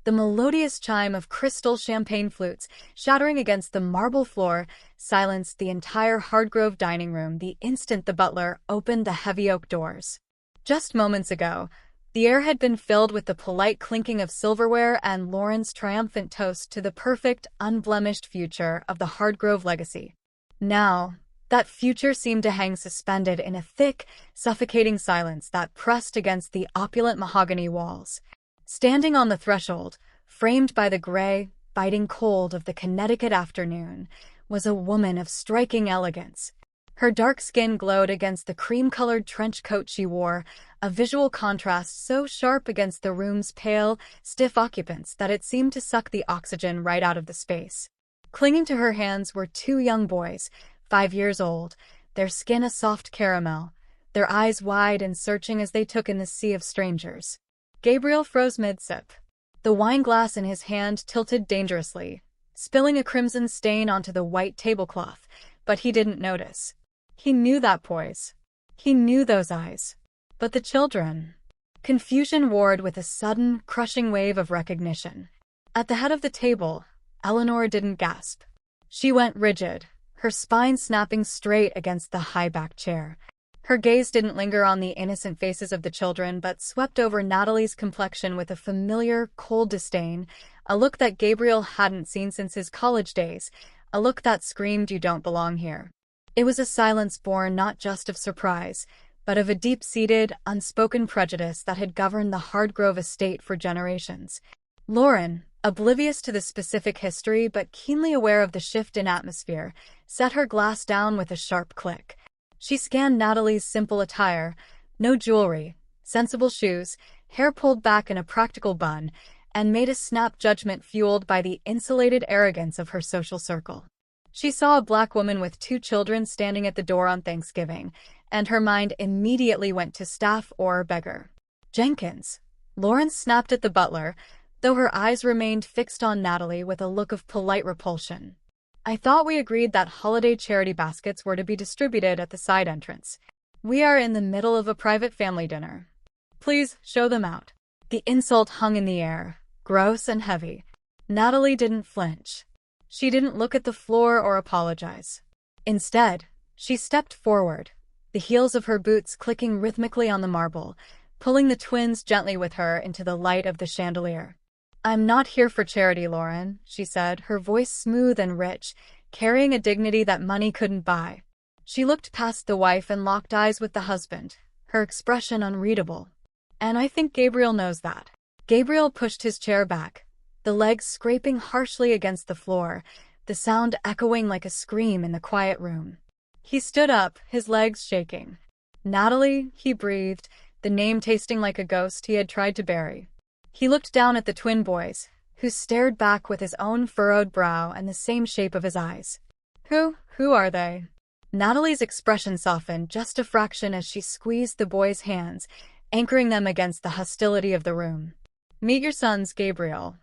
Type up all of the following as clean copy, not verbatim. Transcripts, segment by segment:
The melodious chime of crystal champagne flutes, shattering against the marble floor, silenced the entire Hardgrove dining room the instant the butler opened the heavy oak doors. Just moments ago, the air had been filled with the polite clinking of silverware and Lauren's triumphant toast to the perfect, unblemished future of the Hardgrove legacy. Now, that future seemed to hang suspended in a thick, suffocating silence that pressed against the opulent mahogany walls. Standing on the threshold, framed by the gray, biting cold of the Connecticut afternoon, was a woman of striking elegance. Her dark skin glowed against the cream-colored trench coat she wore, a visual contrast so sharp against the room's pale, stiff occupants that it seemed to suck the oxygen right out of the space. Clinging to her hands were two young boys, 5 years old, their skin a soft caramel, their eyes wide and searching as they took in the sea of strangers. Gabriel froze mid-sip. The wine glass in his hand tilted dangerously, spilling a crimson stain onto the white tablecloth, but he didn't notice. He knew that poise. He knew those eyes. But the children. Confusion warred with a sudden, crushing wave of recognition. At the head of the table, Eleanor didn't gasp. She went rigid, her spine snapping straight against the high-backed chair. Her gaze didn't linger on the innocent faces of the children, but swept over Natalie's complexion with a familiar, cold disdain, a look that Gabriel hadn't seen since his college days, a look that screamed, "You don't belong here." It was a silence born not just of surprise, but of a deep-seated, unspoken prejudice that had governed the Hardgrove estate for generations. Lauren, oblivious to the specific history but keenly aware of the shift in atmosphere, set her glass down with a sharp click. She scanned Natalie's simple attire, no jewelry, sensible shoes, hair pulled back in a practical bun, and made a snap judgment fueled by the insulated arrogance of her social circle. She saw a black woman with 2 children standing at the door on Thanksgiving, and her mind immediately went to staff or beggar. Jenkins. Lauren snapped at the butler, though her eyes remained fixed on Natalie with a look of polite repulsion. "I thought we agreed that holiday charity baskets were to be distributed at the side entrance. We are in the middle of a private family dinner. Please show them out." The insult hung in the air, gross and heavy. Natalie didn't flinch. She didn't look at the floor or apologize. Instead, she stepped forward, the heels of her boots clicking rhythmically on the marble, pulling the twins gently with her into the light of the chandelier. "I'm not here for charity, Lauren," she said, her voice smooth and rich, carrying a dignity that money couldn't buy. She looked past the wife and locked eyes with the husband, her expression unreadable. "And I think Gabriel knows that." Gabriel pushed his chair back, the legs scraping harshly against the floor, the sound echoing like a scream in the quiet room. He stood up, his legs shaking. "Natalie," he breathed, the name tasting like a ghost he had tried to bury. He looked down at the twin boys, who stared back with his own furrowed brow and the same shape of his eyes. Who are they?" Natalie's expression softened just a fraction as she squeezed the boys' hands, anchoring them against the hostility of the room. "Meet your sons, Gabriel.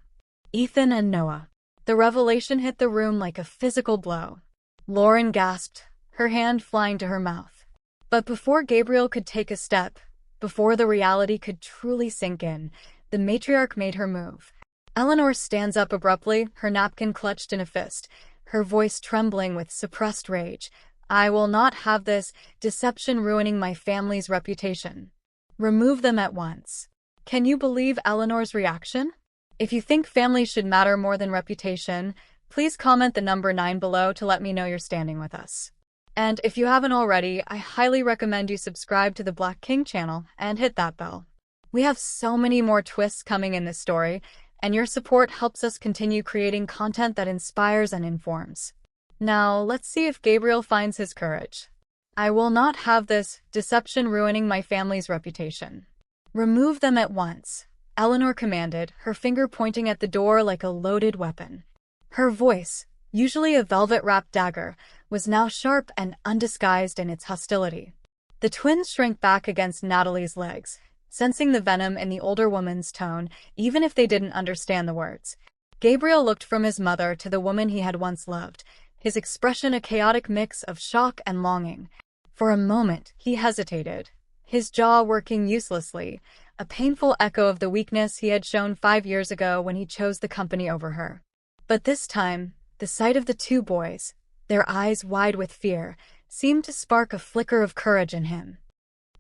Ethan and Noah." The revelation hit the room like a physical blow. Lauren gasped, her hand flying to her mouth. But before Gabriel could take a step, before the reality could truly sink in, the matriarch made her move. Eleanor stands up abruptly, her napkin clutched in a fist, her voice trembling with suppressed rage. "I will not have this deception ruining my family's reputation. Remove them at once." Can you believe Eleanor's reaction? If you think family should matter more than reputation, please comment the number 9 below to let me know you're standing with us. And if you haven't already, I highly recommend you subscribe to the Black King channel and hit that bell. We have so many more twists coming in this story, and your support helps us continue creating content that inspires and informs. Now, let's see if Gabriel finds his courage. "I will not have this deception ruining my family's reputation. Remove them at once," Eleanor commanded, her finger pointing at the door like a loaded weapon. Her voice, usually a velvet-wrapped dagger, was now sharp and undisguised in its hostility. The twins shrank back against Natalie's legs, sensing the venom in the older woman's tone, even if they didn't understand the words. Gabriel looked from his mother to the woman he had once loved, his expression a chaotic mix of shock and longing. For a moment, he hesitated, his jaw working uselessly, a painful echo of the weakness he had shown 5 years ago when he chose the company over her. But this time, the sight of the two boys, their eyes wide with fear, seemed to spark a flicker of courage in him.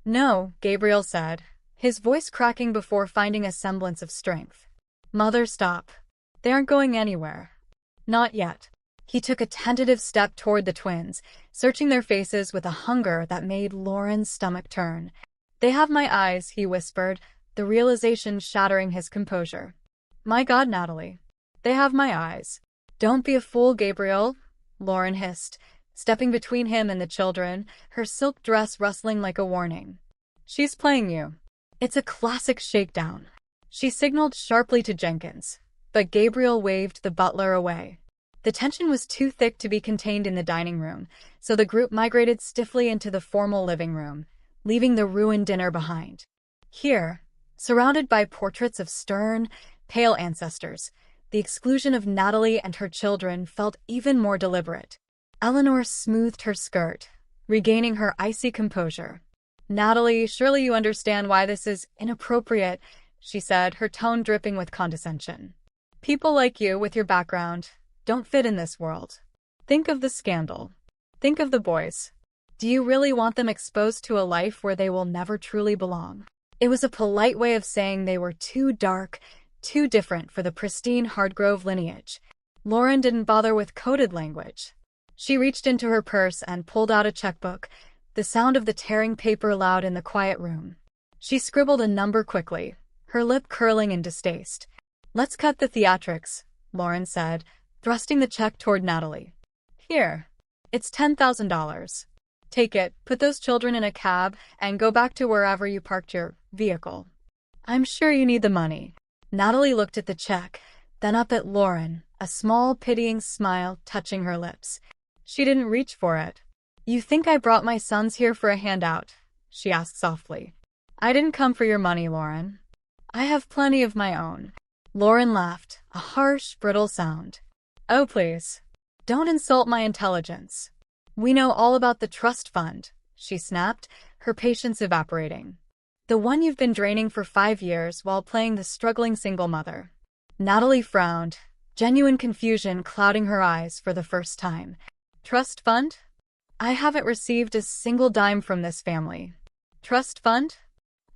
"No," Gabriel said, his voice cracking before finding a semblance of strength. "Mother, stop. They aren't going anywhere. Not yet." He took a tentative step toward the twins, searching their faces with a hunger that made Lauren's stomach turn. "They have my eyes," he whispered, the realization shattering his composure. "My God, Natalie. They have my eyes." "Don't be a fool, Gabriel," Lauren hissed, stepping between him and the children, her silk dress rustling like a warning. "She's playing you. It's a classic shakedown." She signaled sharply to Jenkins, but Gabriel waved the butler away. The tension was too thick to be contained in the dining room, so the group migrated stiffly into the formal living room, leaving the ruined dinner behind. Here, surrounded by portraits of stern, pale ancestors, the exclusion of Natalie and her children felt even more deliberate. Eleanor smoothed her skirt, regaining her icy composure. "Natalie, surely you understand why this is inappropriate," she said, her tone dripping with condescension. "People like you, with your background, don't fit in this world. Think of the scandal. Think of the boys. Do you really want them exposed to a life where they will never truly belong?" It was a polite way of saying they were too dark, too different for the pristine Hardgrove lineage. Lauren didn't bother with coded language. She reached into her purse and pulled out a checkbook, the sound of the tearing paper loud in the quiet room. She scribbled a number quickly, her lip curling in distaste. "Let's cut the theatrics," Lauren said, thrusting the check toward Natalie. "Here. It's $10,000. Take it, put those children in a cab, and go back to wherever you parked your vehicle. I'm sure you need the money." Natalie looked at the check, then up at Lauren, a small, pitying smile touching her lips. She didn't reach for it. "You think I brought my sons here for a handout?" she asked softly. "I didn't come for your money, Lauren. I have plenty of my own." Lauren laughed, a harsh, brittle sound. "Oh, please. Don't insult my intelligence. We know all about the trust fund," she snapped, her patience evaporating. "The one you've been draining for 5 years while playing the struggling single mother." Natalie frowned, genuine confusion clouding her eyes for the first time. "Trust fund? I haven't received a single dime from this family." "Trust fund?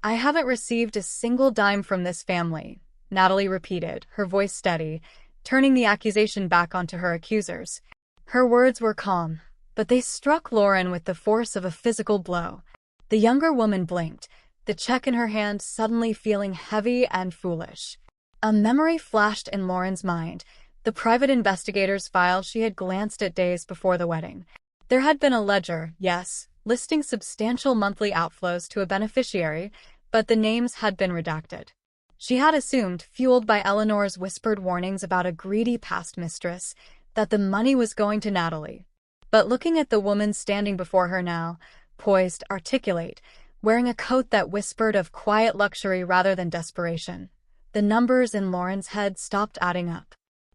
I haven't received a single dime from this family," Natalie repeated, her voice steady, turning the accusation back onto her accusers. Her words were calm, but they struck Lauren with the force of a physical blow. The younger woman blinked, the check in her hand suddenly feeling heavy and foolish. A memory flashed in Lauren's mind, the private investigator's file she had glanced at days before the wedding. There had been a ledger, yes, listing substantial monthly outflows to a beneficiary, but the names had been redacted. She had assumed, fueled by Eleanor's whispered warnings about a greedy past mistress, that the money was going to Natalie. But looking at the woman standing before her now, poised, articulate, wearing a coat that whispered of quiet luxury rather than desperation, the numbers in Lauren's head stopped adding up.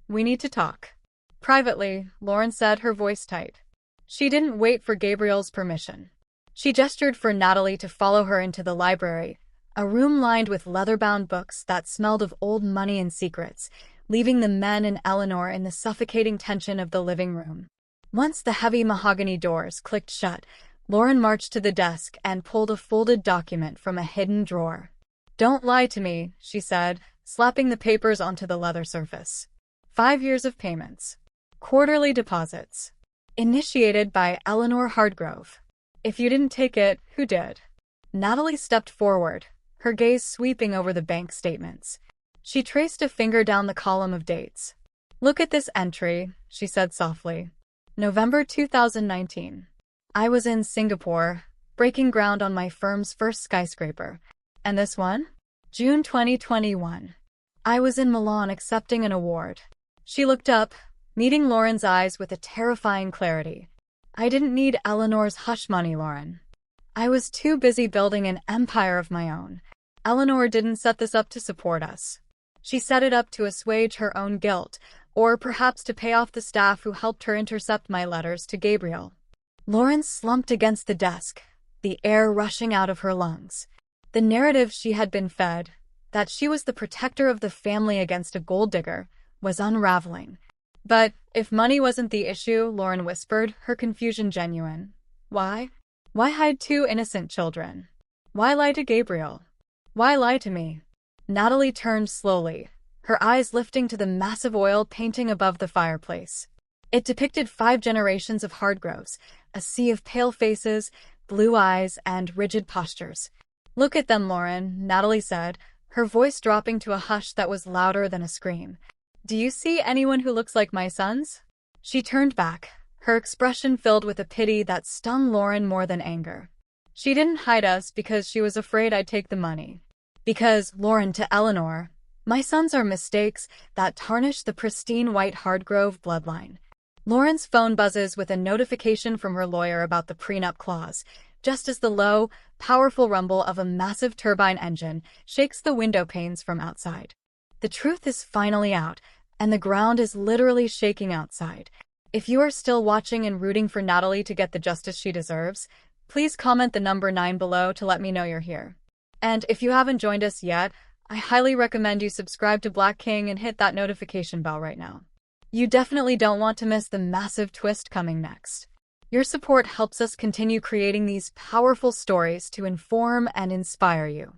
"We need to talk." "Privately," Lauren said, her voice tight. She didn't wait for Gabriel's permission. She gestured for Natalie to follow her into the library, a room lined with leather-bound books that smelled of old money and secrets, leaving the men and Eleanor in the suffocating tension of the living room. Once the heavy mahogany doors clicked shut, Lauren marched to the desk and pulled a folded document from a hidden drawer. "Don't lie to me," she said, slapping the papers onto the leather surface. 5 years of payments. Quarterly deposits. Initiated by Eleanor Hardgrove. If you didn't take it, who did? Natalie stepped forward, her gaze sweeping over the bank statements. She traced a finger down the column of dates. "Look at this entry," she said softly. "November 2019. I was in Singapore, breaking ground on my firm's first skyscraper. And this one? June 2021. I was in Milan accepting an award." She looked up, meeting Lauren's eyes with a terrifying clarity. "I didn't need Eleanor's hush money, Lauren. I was too busy building an empire of my own. Eleanor didn't set this up to support us. She set it up to assuage her own guilt, or perhaps to pay off the staff who helped her intercept my letters to Gabriel." Lauren slumped against the desk, the air rushing out of her lungs. The narrative she had been fed, that she was the protector of the family against a gold digger, was unraveling. But if money wasn't the issue, Lauren whispered, her confusion genuine. Why? Why hide two innocent children? Why lie to Gabriel? Why lie to me? Natalie turned slowly, her eyes lifting to the massive oil painting above the fireplace. It depicted 5 generations of Hardgroves, a sea of pale faces, blue eyes, and rigid postures. Look at them, Lauren, Natalie said, her voice dropping to a hush that was louder than a scream. Do you see anyone who looks like my sons? She turned back, her expression filled with a pity that stung Lauren more than anger. She didn't hide us because she was afraid I'd take the money. Because, Lauren to Eleanor, my sons are mistakes that tarnish the pristine white Hardgrove bloodline. Lauren's phone buzzes with a notification from her lawyer about the prenup clause, just as the low, powerful rumble of a massive turbine engine shakes the window panes from outside. The truth is finally out, and the ground is literally shaking outside. If you are still watching and rooting for Natalie to get the justice she deserves, please comment the number 9 below to let me know you're here. And if you haven't joined us yet, I highly recommend you subscribe to Black King and hit that notification bell right now. You definitely don't want to miss the massive twist coming next. Your support helps us continue creating these powerful stories to inform and inspire you.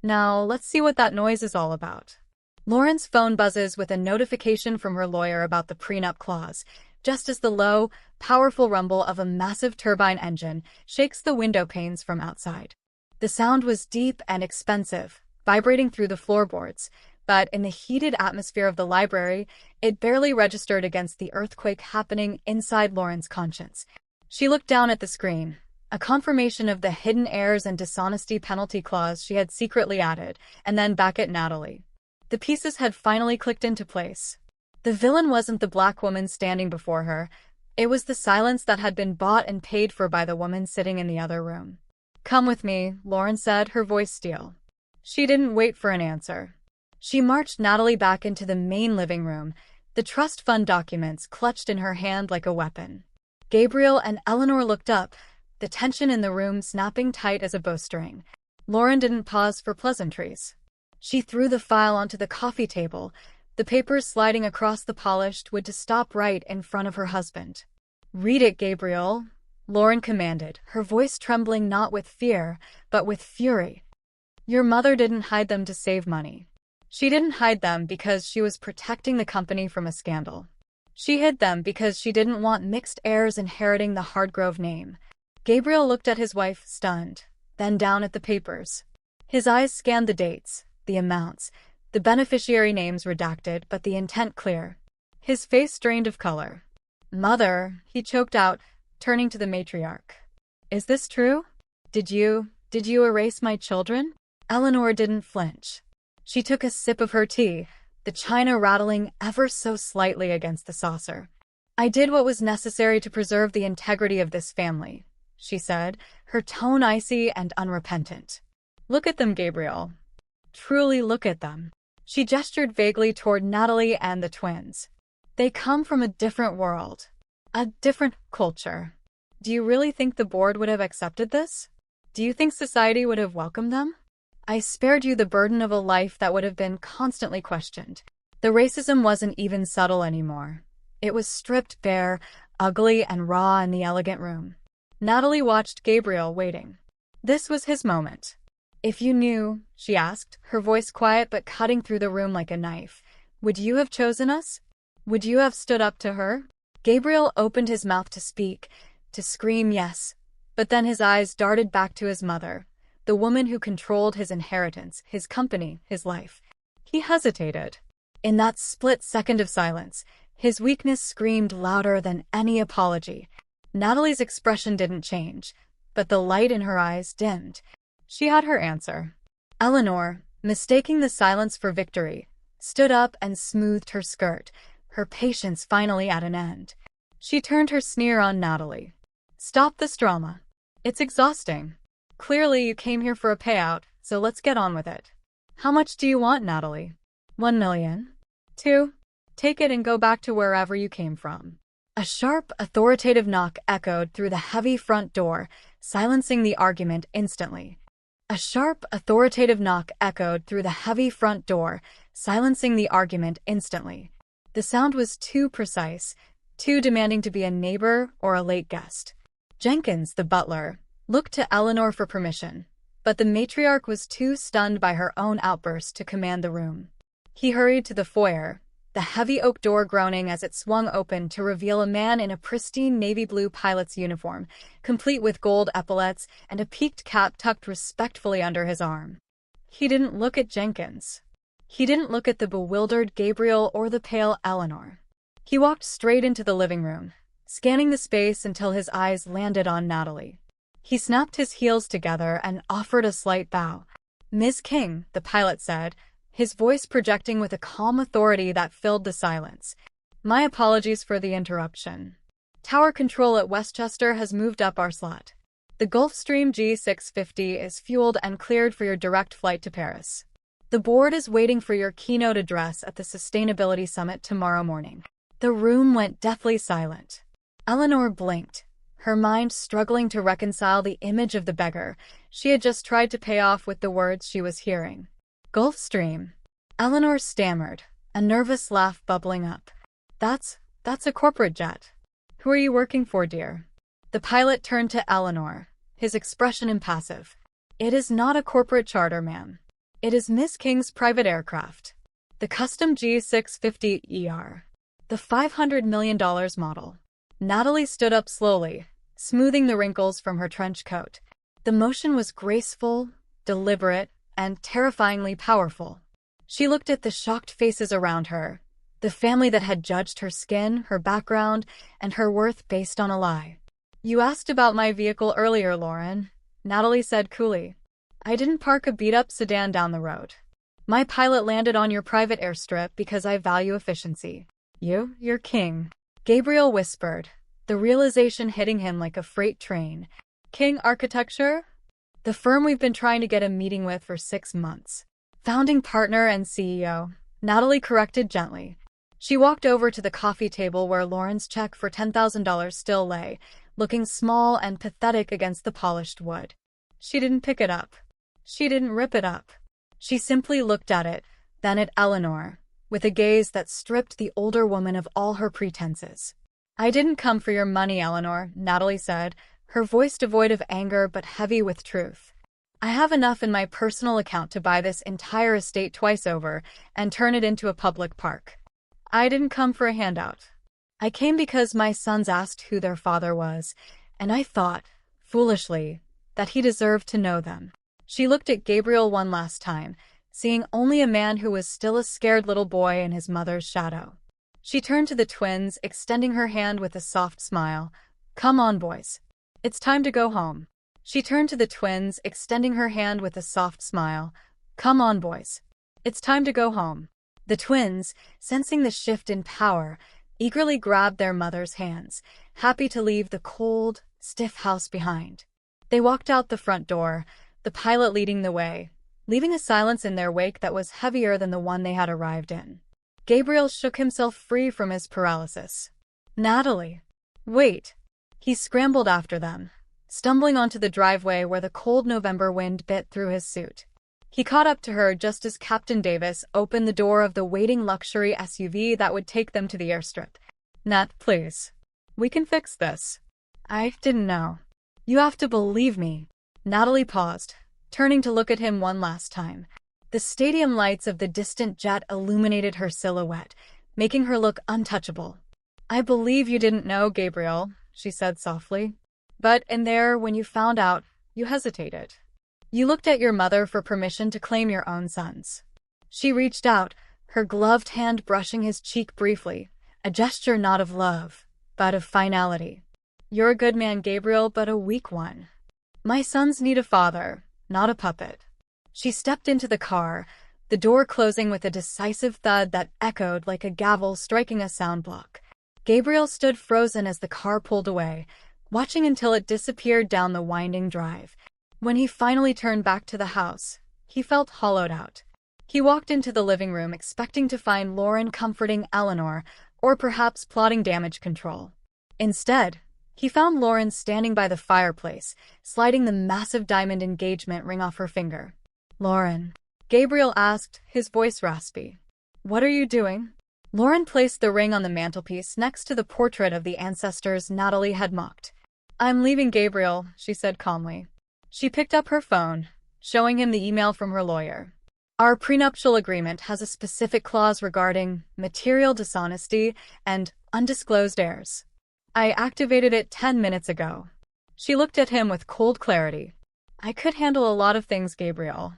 Now, let's see what that noise is all about. Lauren's phone buzzes with a notification from her lawyer about the prenup clause, just as the low, powerful rumble of a massive turbine engine shakes the window panes from outside. The sound was deep and expensive, vibrating through the floorboards, but in the heated atmosphere of the library, it barely registered against the earthquake happening inside Lauren's conscience. She looked down at the screen, a confirmation of the hidden errors and dishonesty penalty clause she had secretly added, and then back at Natalie. The pieces had finally clicked into place. The villain wasn't the black woman standing before her. It was the silence that had been bought and paid for by the woman sitting in the other room. Come with me, Lauren said, her voice steel. She didn't wait for an answer. She marched Natalie back into the main living room, the trust fund documents clutched in her hand like a weapon. Gabriel and Eleanor looked up, the tension in the room snapping tight as a bowstring. Lauren didn't pause for pleasantries. She threw the file onto the coffee table, the papers sliding across the polished wood to stop right in front of her husband. Read it, Gabriel, Lauren commanded, her voice trembling not with fear, but with fury. Your mother didn't hide them to save money. She didn't hide them because she was protecting the company from a scandal. She hid them because she didn't want mixed heirs inheriting the Hardgrove name. Gabriel looked at his wife, stunned, then down at the papers. His eyes scanned the dates, the amounts, the beneficiary names redacted, but the intent clear. His face drained of color. Mother, he choked out, turning to the matriarch. Is this true? Did you erase my children? Eleanor didn't flinch. She took a sip of her tea, the china rattling ever so slightly against the saucer. I did what was necessary to preserve the integrity of this family, she said, her tone icy and unrepentant. Look at them, Gabriel. Truly look at them. She gestured vaguely toward Natalie and the twins. They come from a different world, a different culture. Do you really think the board would have accepted this? Do you think society would have welcomed them? I spared you the burden of a life that would have been constantly questioned. The racism wasn't even subtle anymore. It was stripped bare, ugly and raw in the elegant room. Natalie watched Gabriel waiting. This was his moment. If you knew, she asked, her voice quiet but cutting through the room like a knife, would you have chosen us? Would you have stood up to her? Gabriel opened his mouth to speak, to scream yes, but then his eyes darted back to his mother, the woman who controlled his inheritance, his company, his life. He hesitated. In that split second of silence, his weakness screamed louder than any apology. Natalie's expression didn't change, but the light in her eyes dimmed. She had her answer. Eleanor, mistaking the silence for victory, stood up and smoothed her skirt, her patience finally at an end. She turned her sneer on Natalie. Stop this drama. It's exhausting. Clearly you came here for a payout, so let's get on with it. How much do you want, Natalie? 1 million? 2? Take it and go back to wherever you came from. A sharp, authoritative knock echoed through the heavy front door, silencing the argument instantly. A sharp, authoritative knock echoed through the heavy front door, silencing the argument instantly. The sound was too precise, too demanding to be a neighbor or a late guest. Jenkins, the butler, looked to Eleanor for permission, but the matriarch was too stunned by her own outburst to command the room. He hurried to the foyer, the heavy oak door groaning as it swung open to reveal a man in a pristine navy blue pilot's uniform, complete with gold epaulets and a peaked cap tucked respectfully under his arm. He didn't look at Jenkins. He didn't look at the bewildered Gabriel or the pale Eleanor. He walked straight into the living room, scanning the space until his eyes landed on Natalie. He snapped his heels together and offered a slight bow. "Ms. King," the pilot said, his voice projecting with a calm authority that filled the silence. "My apologies for the interruption. Tower control at Westchester has moved up our slot. The Gulfstream G650 is fueled and cleared for your direct flight to Paris. The board is waiting for your keynote address at the Sustainability Summit tomorrow morning." The room went deathly silent. Eleanor blinked, her mind struggling to reconcile the image of the beggar she had just tried to pay off with the words she was hearing. "Gulfstream," Eleanor stammered, a nervous laugh bubbling up. That's a corporate jet. Who are you working for, dear?" The pilot turned to Eleanor, his expression impassive. "It is not a corporate charter, ma'am. It is Miss King's private aircraft. The custom G650ER. The $500 million model." Natalie stood up slowly, smoothing the wrinkles from her trench coat. The motion was graceful, deliberate, and terrifyingly powerful. She looked at the shocked faces around her, the family that had judged her skin, her background, and her worth based on a lie. "You asked about my vehicle earlier, Lauren," Natalie said coolly. "I didn't park a beat-up sedan down the road. My pilot landed on your private airstrip because I value efficiency." You're king," Gabriel whispered, the realization hitting him like a freight train. "King Architecture? The firm we've been trying to get a meeting with for 6 months. Founding partner and CEO," Natalie corrected gently. She walked over to the coffee table where Lauren's check for $10,000 still lay, looking small and pathetic against the polished wood. She didn't pick it up. She didn't rip it up. She simply looked at it, then at Eleanor, with a gaze that stripped the older woman of all her pretenses. "I didn't come for your money, Eleanor," Natalie said, her voice devoid of anger but heavy with truth. "I have enough in my personal account to buy this entire estate twice over and turn it into a public park. I didn't come for a handout. I came because my sons asked who their father was, and I thought, foolishly, that he deserved to know them." She looked at Gabriel one last time, seeing only a man who was still a scared little boy in his mother's shadow. She turned to the twins, extending her hand with a soft smile. "Come on, boys. It's time to go home." She turned to the twins, extending her hand with a soft smile. "Come on, boys. It's time to go home." The twins, sensing the shift in power, eagerly grabbed their mother's hands, happy to leave the cold, stiff house behind. They walked out the front door, the pilot leading the way, leaving a silence in their wake that was heavier than the one they had arrived in. Gabriel shook himself free from his paralysis. "Natalie! Wait!" He scrambled after them, stumbling onto the driveway where the cold November wind bit through his suit. He caught up to her just as Captain Davis opened the door of the waiting luxury SUV that would take them to the airstrip. "Nat, please. We can fix this. I didn't know. You have to believe me." Natalie paused, turning to look at him one last time. The stadium lights of the distant jet illuminated her silhouette, making her look untouchable. "I believe you didn't know, Gabriel," she said softly. "But in there, when you found out, you hesitated. You looked at your mother for permission to claim your own sons." She reached out, her gloved hand brushing his cheek briefly, a gesture not of love, but of finality. "You're a good man, Gabriel, but a weak one. My sons need a father, not a puppet." She stepped into the car, the door closing with a decisive thud that echoed like a gavel striking a sound block. Gabriel stood frozen as the car pulled away, watching until it disappeared down the winding drive. When he finally turned back to the house, he felt hollowed out. He walked into the living room expecting to find Lauren comforting Eleanor, or perhaps plotting damage control. Instead, He found Lauren standing by the fireplace, sliding the massive diamond engagement ring off her finger. "Lauren," Gabriel asked, his voice raspy. "What are you doing?" Lauren placed the ring on the mantelpiece next to the portrait of the ancestors Natalie had mocked. "I'm leaving, Gabriel," she said calmly. She picked up her phone, showing him the email from her lawyer. "Our prenuptial agreement has a specific clause regarding material dishonesty and undisclosed heirs. I activated it 10 minutes ago." She looked at him with cold clarity. "I could handle a lot of things, Gabriel.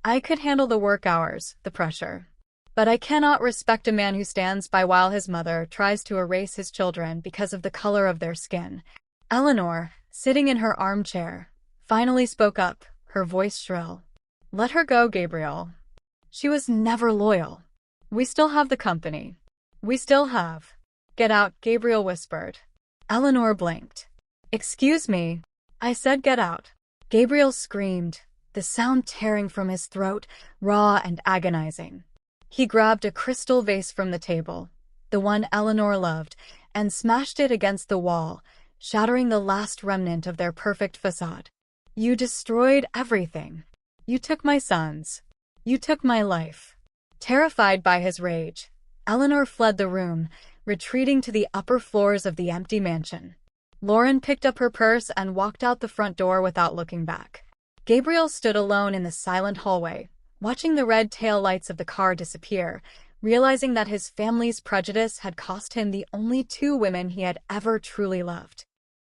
I could handle the work hours, the pressure. But I cannot respect a man who stands by while his mother tries to erase his children because of the color of their skin." Eleanor, sitting in her armchair, finally spoke up, her voice shrill. "Let her go, Gabriel. She was never loyal. We still have the company. We still have—" "Get out," Gabriel whispered. Eleanor blinked. "Excuse me. I said get out." Gabriel screamed, the sound tearing from his throat, raw and agonizing. He grabbed a crystal vase from the table, the one Eleanor loved, and smashed it against the wall, shattering the last remnant of their perfect facade. "You destroyed everything. You took my sons. You took my life." Terrified by his rage, Eleanor fled the room, retreating to the upper floors of the empty mansion. Lauren picked up her purse and walked out the front door without looking back. Gabriel stood alone in the silent hallway, watching the red tail lights of the car disappear, realizing that his family's prejudice had cost him the only two women he had ever truly loved.